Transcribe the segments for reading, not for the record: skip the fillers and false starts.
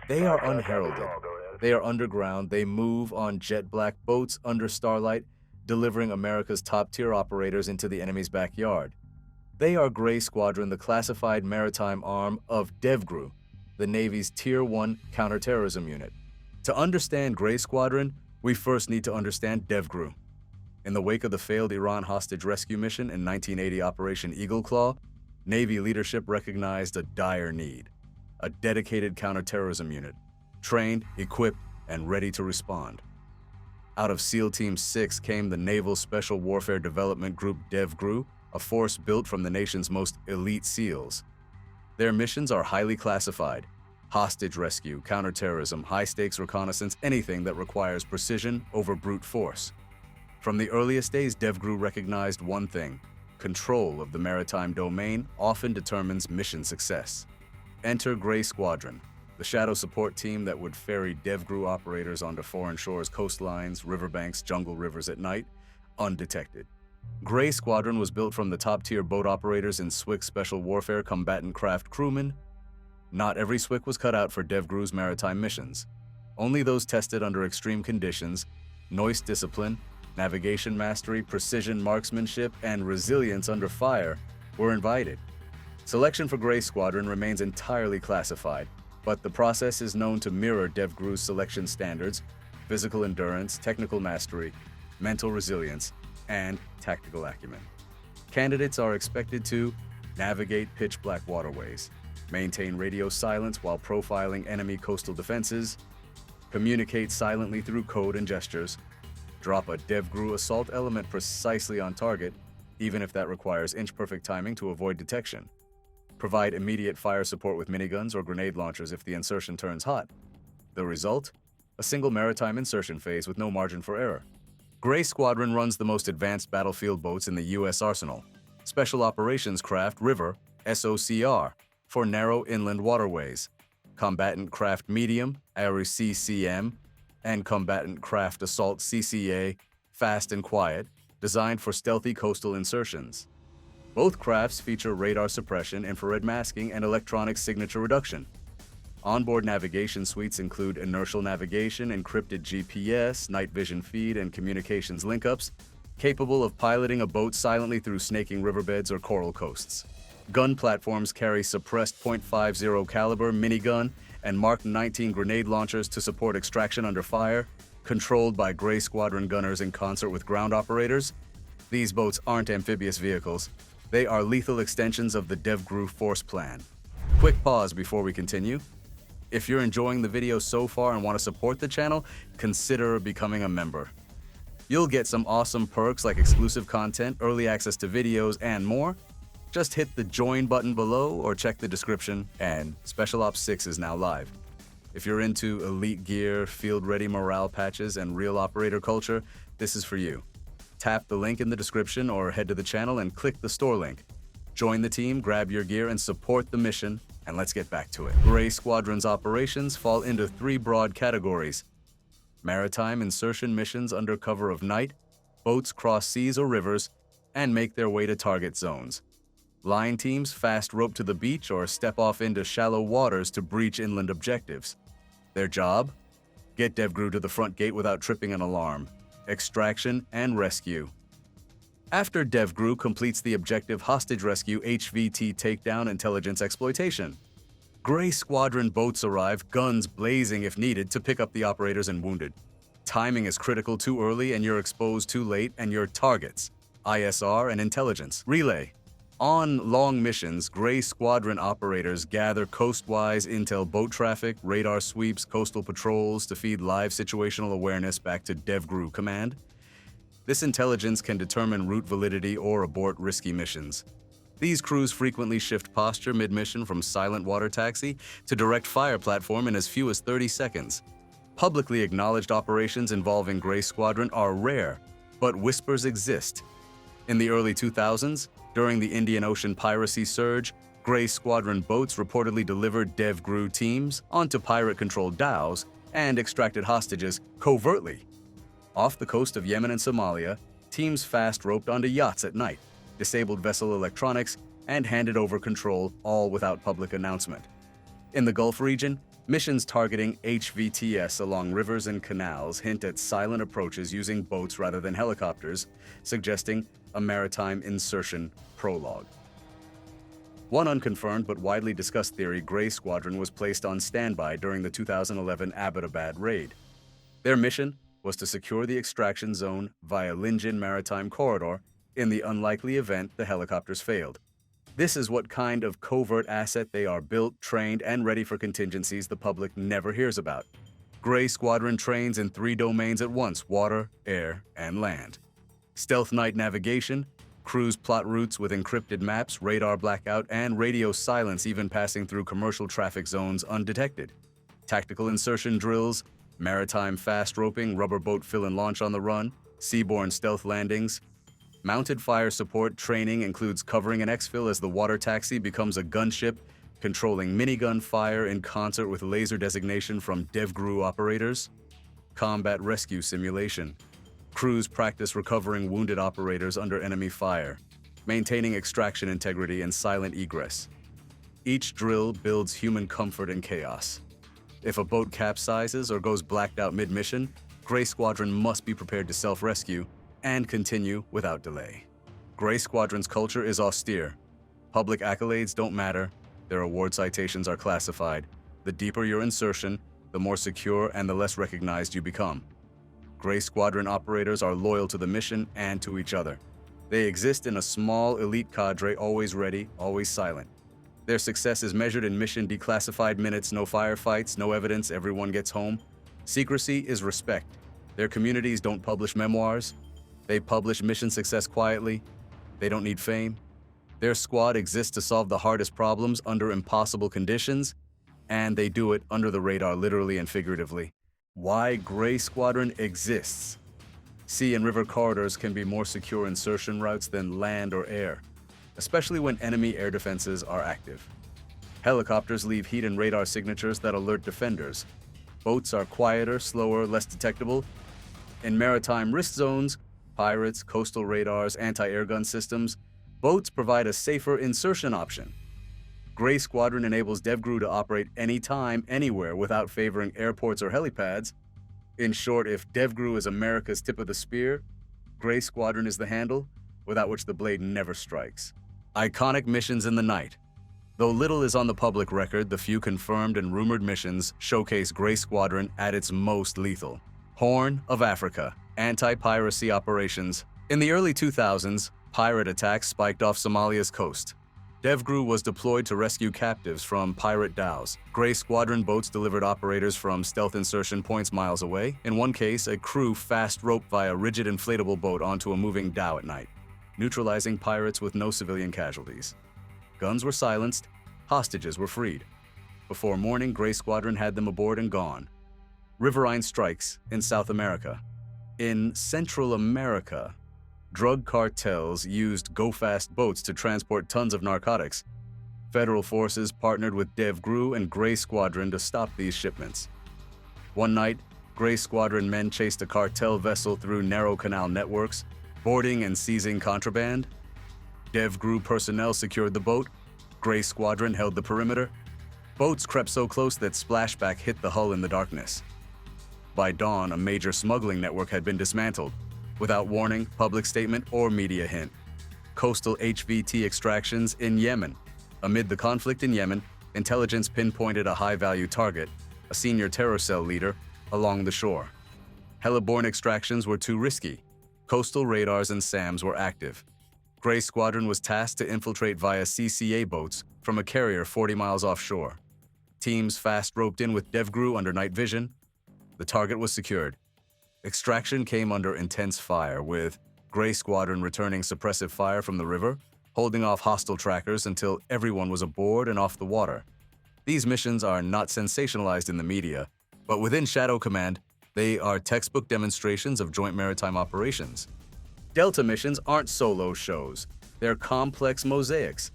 They are unheralded. They are underground. They move on jet-black boats under starlight, delivering America's top-tier operators into the enemy's backyard. They are Grey Squadron, the classified maritime arm of DEVGRU, the Navy's Tier 1 counterterrorism unit. To understand Grey Squadron, we first need to understand DEVGRU. In the wake of the failed Iran hostage rescue mission in 1980 Operation Eagle Claw, Navy leadership recognized a dire need: a dedicated counterterrorism unit, trained, equipped, and ready to respond. Out of SEAL Team 6 came the Naval Special Warfare Development Group DEVGRU, a force built from the nation's most elite SEALs. Their missions are highly classified: hostage rescue, counterterrorism, high-stakes reconnaissance, anything that requires precision over brute force. From the earliest days, DEVGRU recognized one thing: control of the maritime domain often determines mission success. Enter Grey Squadron, the shadow support team that would ferry DEVGRU operators onto foreign shores, coastlines, riverbanks, jungle rivers at night, undetected. Grey Squadron was built from the top-tier boat operators in SWC's Special Warfare combatant craft crewmen. Not every SWC was cut out for DEVGRU's maritime missions. Only those tested under extreme conditions, noise discipline, navigation mastery, precision marksmanship, and resilience under fire were invited. Selection for Grey Squadron remains entirely classified, but the process is known to mirror DEVGRU's selection standards: physical endurance, technical mastery, mental resilience, and tactical acumen. Candidates are expected to navigate pitch-black waterways, maintain radio silence while profiling enemy coastal defenses, communicate silently through code and gestures, drop a DEVGRU assault element precisely on target, even if that requires inch-perfect timing to avoid detection, provide immediate fire support with miniguns or grenade launchers if the insertion turns hot. The result? A single maritime insertion phase with no margin for error. Grey Squadron runs the most advanced battlefield boats in the U.S. arsenal: Special Operations Craft River, SOCR, for narrow inland waterways, Combatant Craft Medium, ARI CCM, and Combatant Craft Assault CCA, Fast and Quiet, designed for stealthy coastal insertions. Both crafts feature radar suppression, infrared masking, and electronic signature reduction. Onboard navigation suites include inertial navigation, encrypted GPS, night vision feed, and communications link-ups, capable of piloting a boat silently through snaking riverbeds or coral coasts. Gun platforms carry suppressed .50 caliber minigun and Mark 19 grenade launchers to support extraction under fire, controlled by Grey Squadron gunners in concert with ground operators. These boats aren't amphibious vehicles. They are lethal extensions of the DEVGRU force plan. Quick pause before we continue. If you're enjoying the video so far and want to support the channel, consider becoming a member. You'll get some awesome perks like exclusive content, early access to videos, and more. Just hit the join button below or check the description, and Special Ops 6 is now live. If you're into elite gear, field-ready morale patches, and real operator culture, this is for you. Tap the link in the description or head to the channel and click the store link. Join the team, grab your gear, and support the mission, and let's get back to it. Grey Squadron's operations fall into three broad categories: maritime insertion missions under cover of night, boats cross seas or rivers, and make their way to target zones. Line teams fast rope to the beach or step off into shallow waters to breach inland objectives. Their job? Get DEVGRU to the front gate without tripping an alarm. Extraction and rescue. After DEVGRU completes the objective hostage rescue, HVT takedown, intelligence exploitation. Grey Squadron boats arrive, guns blazing if needed, to pick up the operators and wounded. Timing is critical: too early and you're exposed, too late and you're targets. ISR and intelligence. Relay. On long missions, Grey Squadron operators gather coastwise intel, boat traffic, radar sweeps, coastal patrols to feed live situational awareness back to DEVGRU command. This intelligence can determine route validity or abort risky missions. These crews frequently shift posture mid-mission from silent water taxi to direct fire platform in as few as 30 seconds. Publicly acknowledged operations involving Grey Squadron are rare, but whispers exist. In the early 2000s, during the Indian Ocean piracy surge, Grey Squadron boats reportedly delivered DEVGRU teams onto pirate-controlled dhows and extracted hostages covertly. Off the coast of Yemen and Somalia, teams fast roped onto yachts at night, disabled vessel electronics, and handed over control, all without public announcement. In the Gulf region, Missions targeting HVTS along rivers and canals hint at silent approaches using boats rather than helicopters, suggesting a maritime insertion prologue. One unconfirmed but widely discussed theory, Grey Squadron was placed on standby during the 2011 Abbottabad raid. Their mission was to secure the extraction zone via Linjin Maritime Corridor in the unlikely event the helicopters failed. This is what kind of covert asset they are, built, trained, and ready for contingencies the public never hears about. Grey Squadron trains in 3 domains at once: water, air, and land. Stealth night navigation, crews plot routes with encrypted maps, radar blackout, and radio silence, even passing through commercial traffic zones undetected. Tactical insertion drills, maritime fast roping, rubber boat fill and launch on the run, seaborne stealth landings. Mounted fire support training includes covering an exfil as the water taxi becomes a gunship, controlling minigun fire in concert with laser designation from DEVGRU operators. Combat rescue simulation. Crews practice recovering wounded operators under enemy fire, maintaining extraction integrity and silent egress. Each drill builds human comfort in chaos. If a boat capsizes or goes blacked out mid-mission, Grey Squadron must be prepared to self-rescue and continue without delay. Grey Squadron's culture is austere. Public accolades don't matter. Their award citations are classified. The deeper your insertion, the more secure and the less recognized you become. Grey Squadron operators are loyal to the mission and to each other. They exist in a small elite cadre, always ready, always silent. Their success is measured in mission declassified minutes, no firefights, no evidence, everyone gets home. Secrecy is respect. Their communities don't publish memoirs. They publish mission success quietly. They don't need fame. Their squad exists to solve the hardest problems under impossible conditions, and they do it under the radar, literally and figuratively. Why Grey Squadron exists. Sea and river corridors can be more secure insertion routes than land or air, especially when enemy air defenses are active. Helicopters leave heat and radar signatures that alert defenders. Boats are quieter, slower, less detectable. In maritime risk zones, pirates, coastal radars, anti-air gun systems, boats provide a safer insertion option. Grey Squadron enables DEVGRU to operate anytime, anywhere without favoring airports or helipads. In short, if DEVGRU is America's tip of the spear, Grey Squadron is the handle, without which the blade never strikes. Iconic missions in the night. Though little is on the public record, the few confirmed and rumored missions showcase Grey Squadron at its most lethal. Horn of Africa. Anti-piracy operations. In the early 2000s, pirate attacks spiked off Somalia's coast. DEVGRU was deployed to rescue captives from pirate dhows. Grey Squadron boats delivered operators from stealth insertion points miles away. In one case, a crew fast roped via a rigid inflatable boat onto a moving dhow at night, neutralizing pirates with no civilian casualties. Guns were silenced, hostages were freed. Before morning, Grey Squadron had them aboard and gone. Riverine strikes in South America. In Central America, drug cartels used go-fast boats to transport tons of narcotics. Federal forces partnered with DEVGRU and Grey Squadron to stop these shipments. One night, Grey Squadron men chased a cartel vessel through narrow canal networks, boarding and seizing contraband. DEVGRU personnel secured the boat. Grey Squadron held the perimeter. Boats crept so close that splashback hit the hull in the darkness. By dawn, a major smuggling network had been dismantled, without warning, public statement, or media hint. Coastal HVT extractions in Yemen. Amid the conflict in Yemen, intelligence pinpointed a high-value target, a senior terror cell leader, along the shore. Heliborne extractions were too risky. Coastal radars and SAMs were active. Grey Squadron was tasked to infiltrate via CCA boats from a carrier 40 miles offshore. Teams fast roped in with DEVGRU under night vision. The target was secured. Extraction came under intense fire, with Grey Squadron returning suppressive fire from the river, holding off hostile trackers until everyone was aboard and off the water. These missions are not sensationalized in the media, but within Shadow Command, they are textbook demonstrations of joint maritime operations. Delta missions aren't solo shows. They're complex mosaics.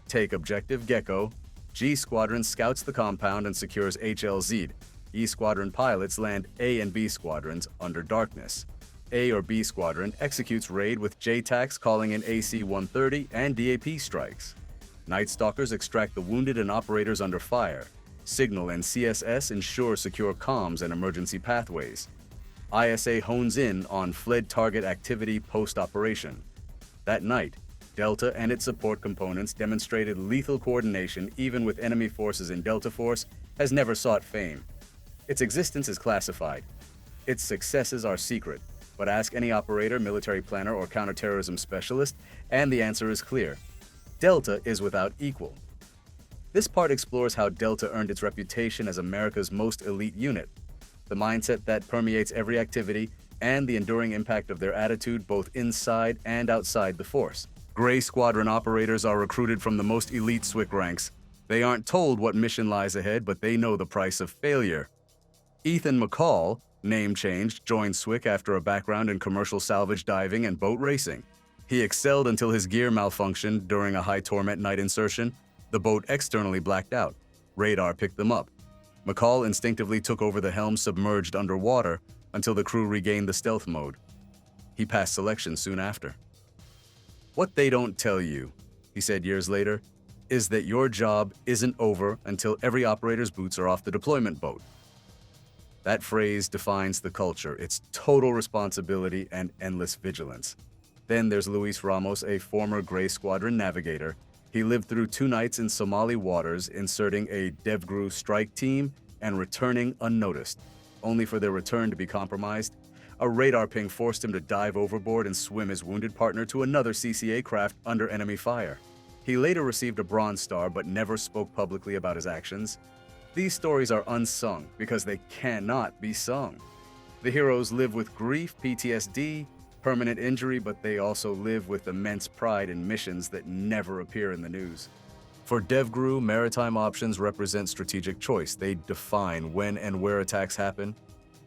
Take Objective Gecko. G Squadron scouts the compound and secures HLZ. E Squadron pilots land A and B Squadrons under darkness. A or B Squadron executes raid with JTACs calling in AC-130 and DAP strikes. Night Stalkers extract the wounded and operators under fire. Signal and CSS ensure secure comms and emergency pathways. ISA hones in on fled target activity post-operation. That night, Delta and its support components demonstrated lethal coordination even with enemy forces in Delta Force has never sought fame. Its existence is classified. Its successes are secret, but ask any operator, military planner, or counterterrorism specialist, and the answer is clear. Delta is without equal. This part explores how Delta earned its reputation as America's most elite unit, the mindset that permeates every activity, and the enduring impact of their attitude both inside and outside the force. Grey Squadron operators are recruited from the most elite SWIC ranks. They aren't told what mission lies ahead, but they know the price of failure. Ethan McCall, name changed, joined SWIC after a background in commercial salvage diving and boat racing. He excelled until his gear malfunctioned during a high torment night insertion. The boat externally blacked out. Radar picked them up. McCall instinctively took over the helm submerged underwater until the crew regained the stealth mode. He passed selection soon after. "What they don't tell you," he said years later, "is that your job isn't over until every operator's boots are off the deployment boat." That phrase defines the culture, its total responsibility and endless vigilance. Then there's Luis Ramos, a former Grey Squadron navigator. He lived through 2 nights in Somali waters, inserting a DEVGRU strike team and returning unnoticed, only for their return to be compromised. A radar ping forced him to dive overboard and swim his wounded partner to another CCA craft under enemy fire. He later received a Bronze Star but never spoke publicly about his actions. These stories are unsung because they cannot be sung. The heroes live with grief, PTSD, permanent injury, but they also live with immense pride in missions that never appear in the news. For DEVGRU, maritime options represent strategic choice. They define when and where attacks happen.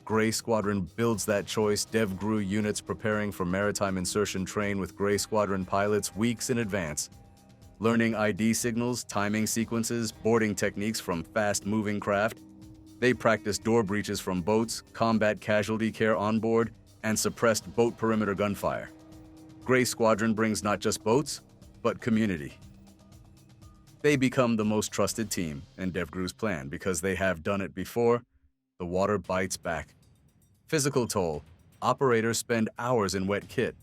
Grey Squadron builds that choice. DEVGRU units preparing for maritime insertion train with Grey Squadron pilots weeks in advance, learning ID signals, timing sequences, boarding techniques from fast-moving craft. They practice door breaches from boats, combat casualty care on board, and suppressed boat perimeter gunfire. Grey Squadron brings not just boats, but community. They become the most trusted team in DEVGRU's plan because they have done it before. The water bites back. Physical toll. Operators spend hours in wet kit.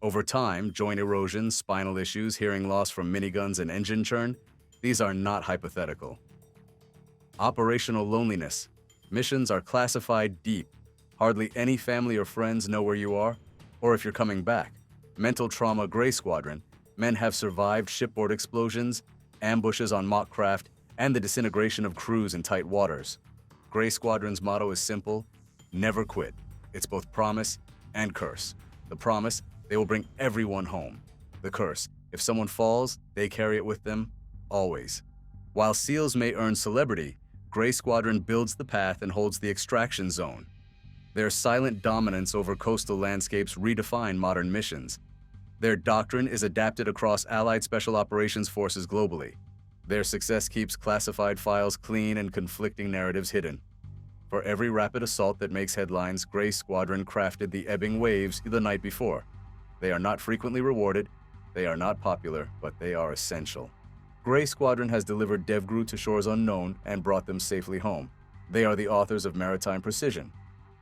Over time, joint erosion, spinal issues, hearing loss from miniguns and engine churn, these are not hypothetical. Operational loneliness. Missions are classified deep. Hardly any family or friends know where you are, or if you're coming back. Mental trauma. Grey Squadron. Men have survived shipboard explosions, ambushes on mock craft, and the disintegration of crews in tight waters. Grey Squadron's motto is simple: never quit. It's both promise and curse. The promise: they will bring everyone home. The curse: if someone falls, they carry it with them, always. While SEALs may earn celebrity, Grey Squadron builds the path and holds the extraction zone. Their silent dominance over coastal landscapes redefine modern missions. Their doctrine is adapted across Allied Special Operations forces globally. Their success keeps classified files clean and conflicting narratives hidden. For every rapid assault that makes headlines, Grey Squadron crafted the ebbing waves the night before. They are not frequently rewarded, they are not popular, but they are essential. Grey Squadron has delivered DEVGRU to shores unknown and brought them safely home. They are the authors of maritime precision.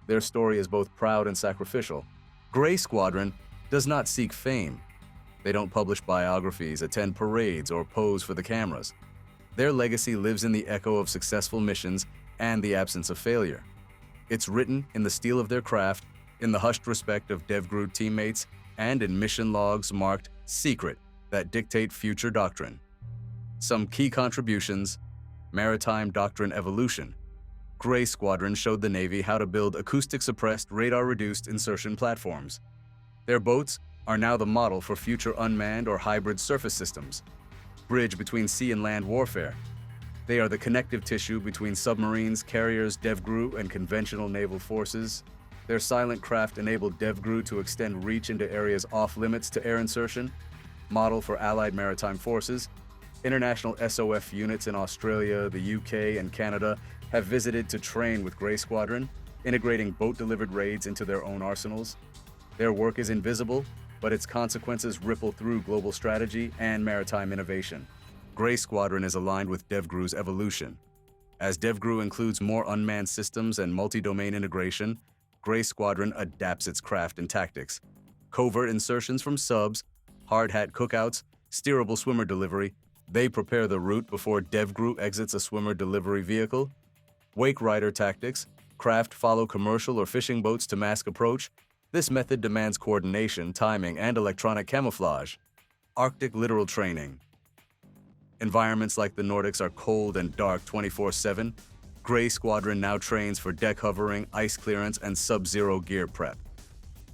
Their story is both proud and sacrificial. Grey Squadron does not seek fame. They don't publish biographies, attend parades, or pose for the cameras. Their legacy lives in the echo of successful missions and the absence of failure. It's written in the steel of their craft, in the hushed respect of DEVGRU teammates, and in mission logs marked secret that dictate future doctrine. Some key contributions: maritime doctrine evolution. Grey Squadron showed the Navy how to build acoustic-suppressed, radar-reduced insertion platforms. Their boats are now the model for future unmanned or hybrid surface systems. Bridge between sea and land warfare. They are the connective tissue between submarines, carriers, DEVGRU, and conventional naval forces. Their silent craft enabled DEVGRU to extend reach into areas off-limits to air insertion. Model for Allied maritime forces. International SOF units in Australia, the UK, and Canada have visited to train with Grey Squadron, integrating boat-delivered raids into their own arsenals. Their work is invisible, but its consequences ripple through global strategy and maritime innovation. Grey Squadron is aligned with DEVGRU's evolution. As DEVGRU includes more unmanned systems and multi-domain integration, Grey Squadron adapts its craft and tactics. Covert insertions from subs, hard hat cookouts, steerable swimmer delivery, they prepare the route before DEVGRU exits a swimmer delivery vehicle. Wake rider tactics, craft follow commercial or fishing boats to mask approach. This method demands coordination, timing, and electronic camouflage. Arctic littoral training. Environments like the Nordics are cold and dark 24/7. Grey Squadron now trains for deck hovering, ice clearance, and sub-zero gear prep.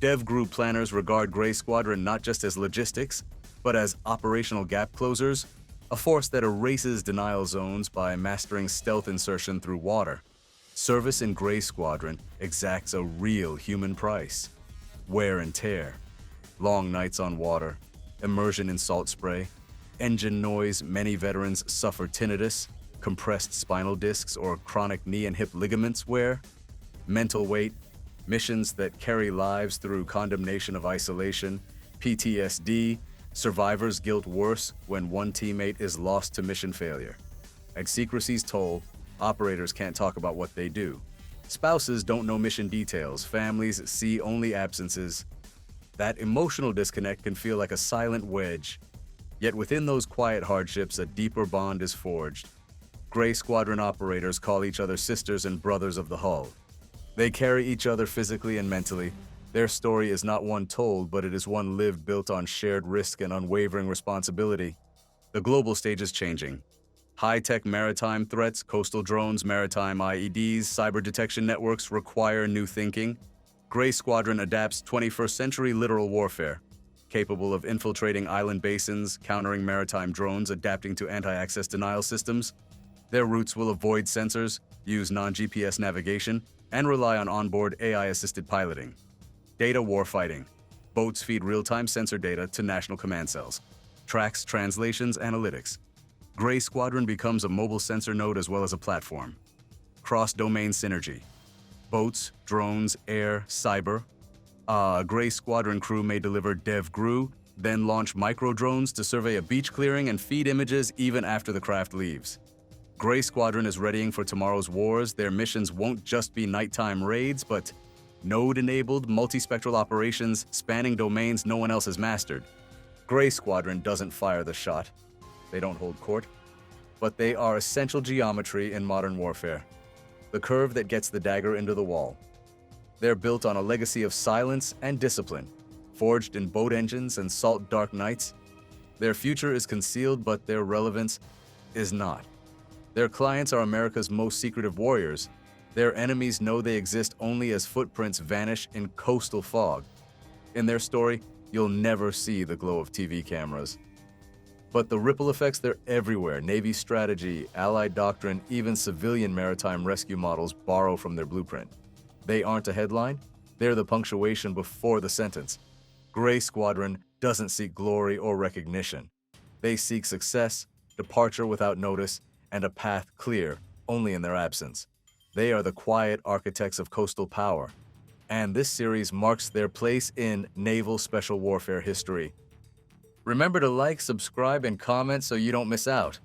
DEVGRU planners regard Grey Squadron not just as logistics, but as operational gap closers, a force that erases denial zones by mastering stealth insertion through water. Service in Grey Squadron exacts a real human price. Wear and tear, long nights on water, immersion in salt spray, engine noise. Many veterans suffer tinnitus, compressed spinal discs, or chronic knee and hip ligaments wear. Mental weight, missions that carry lives through condemnation of isolation, PTSD, survivor's guilt worse when one teammate is lost to mission failure. At secrecy's toll, operators can't talk about what they do. Spouses don't know mission details, families see only absences. That emotional disconnect can feel like a silent wedge. Yet within those quiet hardships, a deeper bond is forged. Grey Squadron operators call each other sisters and brothers of the hull. They carry each other physically and mentally. Their story is not one told, but it is one lived, built on shared risk and unwavering responsibility. The global stage is changing. High-tech maritime threats, coastal drones, maritime IEDs, cyber detection networks require new thinking. Grey Squadron adapts 21st century littoral warfare, capable of infiltrating island basins, countering maritime drones, adapting to anti-access denial systems. Their routes will avoid sensors, use non-GPS navigation, and rely on onboard AI-assisted piloting. Data warfighting. Boats feed real-time sensor data to national command cells. Tracks, translations, analytics. Grey Squadron becomes a mobile sensor node as well as a platform. Cross-domain synergy. Boats, drones, air, cyber. A Grey Squadron crew may deliver DEVGRU, then launch micro-drones to survey a beach clearing and feed images even after the craft leaves. Grey Squadron is readying for tomorrow's wars. Their missions won't just be nighttime raids, but node-enabled, multispectral operations spanning domains no one else has mastered. Grey Squadron doesn't fire the shot. They don't hold court. But they are essential geometry in modern warfare. The curve that gets the dagger into the wall. They're built on a legacy of silence and discipline, forged in boat engines and salt dark nights. Their future is concealed, but their relevance is not. Their clients are America's most secretive warriors. Their enemies know they exist only as footprints vanish in coastal fog. In their story, you'll never see the glow of TV cameras. But the ripple effects, they're everywhere. Navy strategy, Allied doctrine, even civilian maritime rescue models borrow from their blueprint. They aren't a headline, they're the punctuation before the sentence. Grey Squadron doesn't seek glory or recognition. They seek success, departure without notice, and a path clear only in their absence. They are the quiet architects of coastal power, and this series marks their place in Naval Special Warfare history. Remember to like, subscribe, and comment so you don't miss out.